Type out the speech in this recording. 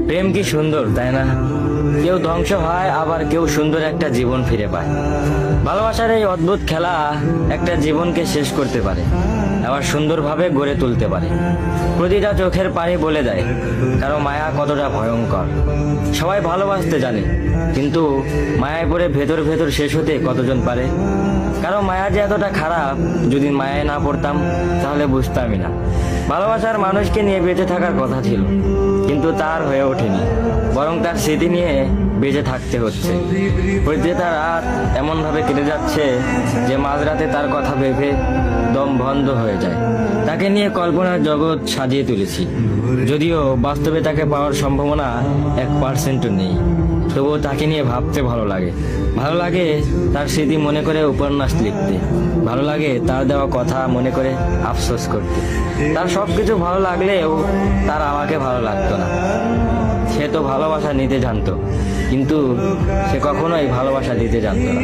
প্রেম কি সুন্দর, তাই না? কেউ ধ্বংস হয়, আবার কেউ সুন্দর একটা জীবন ফিরে পায়। ভালোবাসার এই অদ্ভুত খেলা একটা জীবনকে শেষ করতে পারে, আবার সুন্দরভাবে গড়ে তুলতে পারে। প্রতিটা চোখের পানি বলে দেয় কারো মায়া কতটা ভয়ঙ্কর। সবাই ভালোবাসতে জানে, কিন্তু মায়ায় পড়ে ভেতর ভেতর শেষ হতে কতজন পারে? কারো মায়া যে এতটা খারাপ, যদি মায়ায় না পড়তাম তাহলে বুঝতামই না। ভালোবাসার মানুষকে নিয়ে বেঁচে থাকার কথা ছিল, কিন্তু তার হয়ে ওঠেনি, বরং তার স্মৃতি নিয়ে বেঁচে থাকতে হচ্ছে। প্রতিটা রাত এমন ভাবে কেটে যাচ্ছে যে মাঝরাতে তার কথা ভেবে দম বন্ধ হয়ে যায়। তাকে নিয়ে কল্পনার জগৎ সাজিয়ে তুলেছি, যদিও বাস্তবে তাকে পাওয়ার সম্ভাবনা 1% নেই। তবুও তাকে নিয়ে ভাবতে ভালো লাগে। ভালো লাগে তার স্মৃতি মনে করে উপন্যাস লিখতে, ভালো লাগে তার দেওয়া কথা মনে করে আফসোস করতে। তার সবকিছু ভালো লাগলেও তার আমাকে ভালো লাগতো না। সে তো ভালোবাসা নিতে জানতো, কিন্তু সে কখনোই ভালোবাসা দিতে জানতো না।